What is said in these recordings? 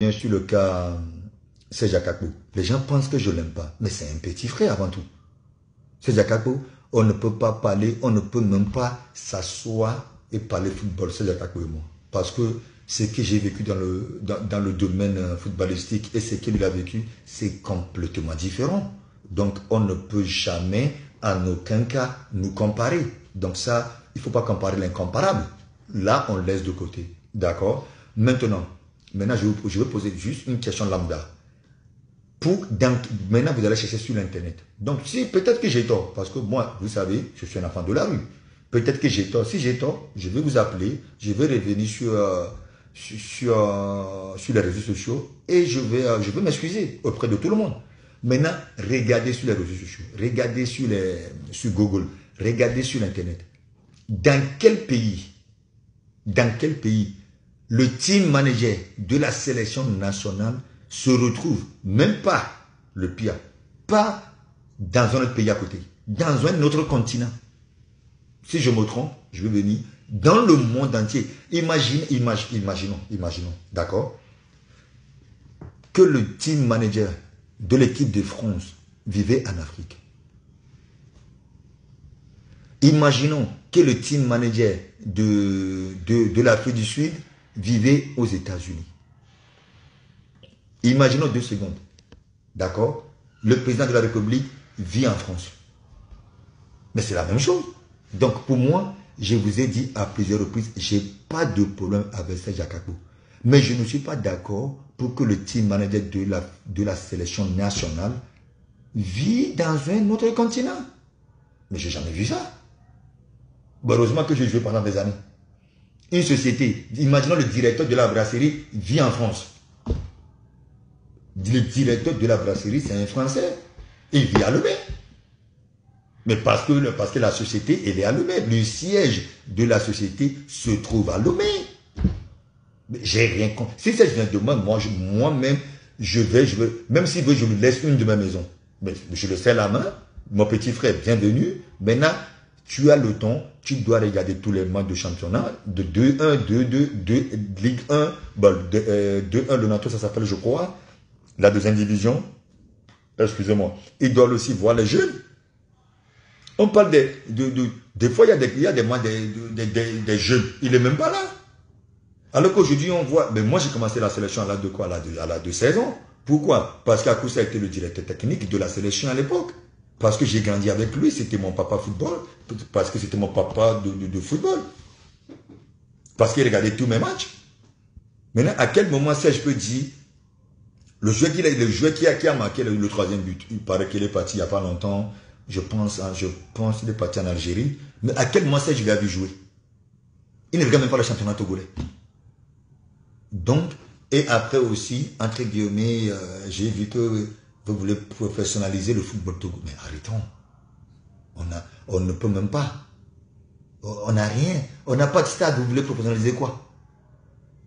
Bien sûr, le cas, c'est Akpo. Les gens pensent que je l'aime pas, mais c'est un petit frère avant tout. C'est Akpo, on ne peut pas parler, on ne peut même pas s'asseoir et parler football, c'est Akpo et moi. Parce que ce que j'ai vécu dans le domaine footballistique et ce qu'il a vécu, c'est complètement différent. Donc, on ne peut jamais, en aucun cas, nous comparer. Donc ça, il ne faut pas comparer l'incomparable. Là, on laisse de côté. D'accord? Maintenant, je vais poser juste une question lambda. Maintenant, vous allez chercher sur l'Internet. Donc, si peut-être que j'ai tort, parce que moi, vous savez, je suis un enfant de la rue. Peut-être que j'ai tort. Si j'ai tort, je vais vous appeler, je vais revenir sur les réseaux sociaux et je vais m'excuser auprès de tout le monde. Maintenant, regardez sur les réseaux sociaux, regardez sur Google, regardez sur l'Internet. Dans quel pays le team manager de la sélection nationale se retrouve, même pas le pire, pas dans un autre pays à côté, dans un autre continent. Si je me trompe, je vais venir dans le monde entier. Imaginons, d'accord, que le team manager de l'équipe de France vivait en Afrique. Imaginons que le team manager de l'Afrique du Sud vivait aux États-Unis. Imaginons 2 secondes. D'accord? Le président de la République vit en France. Mais c'est la même chose. Donc pour moi, je vous ai dit à plusieurs reprises, je n'ai pas de problème avec Serge Akpo. Mais je ne suis pas d'accord pour que le team manager de la sélection nationale vit dans un autre continent. Mais je n'ai jamais vu ça. Bon, heureusement que j'ai joué pendant des années. Une société, imaginons le directeur de la brasserie vit en France. Le directeur de la brasserie, c'est un Français. Il vit à Lomé. Mais parce que la société, elle est à Lomé. Le siège de la société se trouve à Lomé. J'ai rien contre. Si c'est une demande, moi-même, je vais, même s'il veut, je lui laisse une de mes maisons. Mais je le serre la main. Mon petit frère, bienvenue. Maintenant, tu as le temps, tu dois regarder tous les matchs de championnat, de 2-1, 2-2, Ligue 1, 2-1, le NATO, ça s'appelle, je crois, la deuxième division. Excusez-moi. Ils doivent aussi voir les jeunes. On parle des fois, il y a des matchs des jeunes. Il n'est même pas là. Alors qu'aujourd'hui, on voit, mais moi j'ai commencé la sélection à l'âge de quoi? À l'âge de 16 ans. Pourquoi? Parce qu'Akoussa était le directeur technique de la sélection à l'époque. Parce que j'ai grandi avec lui, c'était mon papa football. Parce que c'était mon papa de football. Parce qu'il regardait tous mes matchs. Maintenant, à quel moment ça je peux dire, le joueur qui a marqué le troisième but, il paraît qu'il est parti il n'y a pas longtemps, je pense qu'il est parti en Algérie. Mais à quel moment ça je l'ai vu jouer? Il ne regarde même pas le championnat togolais. Donc, et après aussi, entre guillemets, j'ai vu que vous voulez professionnaliser le football togolais. Mais arrêtons. On ne peut même pas. On n'a rien. On n'a pas de stade. Vous voulez professionnaliser quoi?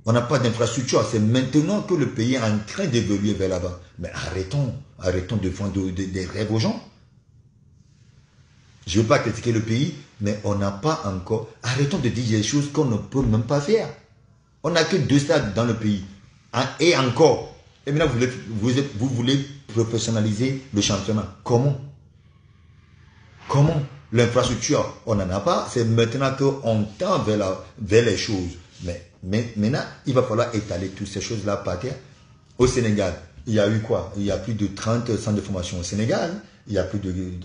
On n'a pas d'infrastructure. C'est maintenant que le pays est en train d'évoluer vers là-bas. Mais arrêtons. Arrêtons de vendre des rêves aux gens. Je ne veux pas critiquer le pays, mais on n'a pas encore... Arrêtons de dire des choses qu'on ne peut même pas faire. On n'a que 2 stades dans le pays. Et encore. Et maintenant, vous voulez professionnaliser le championnat. Comment? Comment? L'infrastructure, on n'en a pas. C'est maintenant qu'on tend vers les choses. Mais maintenant, il va falloir étaler toutes ces choses-là par terre. Au Sénégal, il y a eu quoi? Il y a plus de 30 centres de formation au Sénégal. Il y a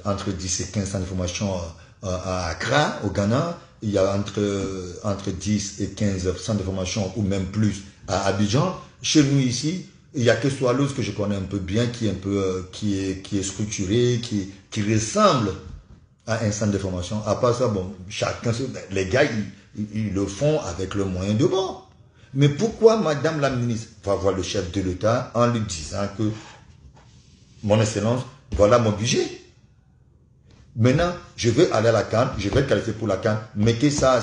entre 10 et 15 centres de formation à Accra, au Ghana. Il y a entre 10 et 15 centres de formation ou même plus à Abidjan. Chez nous ici, il n'y a que Swallows que je connais un peu bien, qui est structuré, qui ressemble à un centre de formation. À part ça, bon, les gars, ils le font avec le moyen de bord. Mais pourquoi Madame la ministre va voir le chef de l'État en lui disant que, mon excellence, voilà mon budget. Maintenant, je veux aller à la CAN, je vais qualifier pour la CAN, mettez ça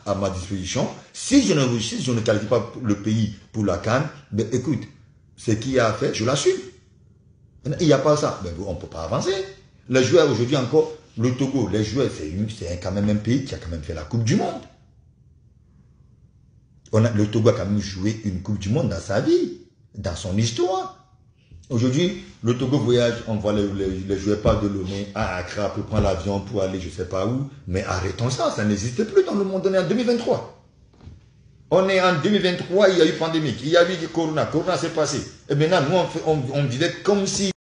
à ma disposition. Si je ne qualifie pas le pays pour la CAN, ben écoute, ce qu'il y a à faire, je l'assume. Il n'y a pas ça, ben, on ne peut pas avancer. Les joueurs aujourd'hui encore, le Togo, les joueurs, c'est quand même un pays qui a quand même fait la Coupe du Monde. Le Togo a quand même joué une Coupe du Monde dans sa vie, dans son histoire. Aujourd'hui, le Togo voyage, on voit les joueurs pas de Lomé à Accra pour prendre l'avion pour aller je sais pas où. Mais arrêtons ça n'existe plus dans le monde. On est en 2023. On est en 2023, il y a eu pandémie, il y a eu Corona s'est passé. Et maintenant, nous, on vivait comme si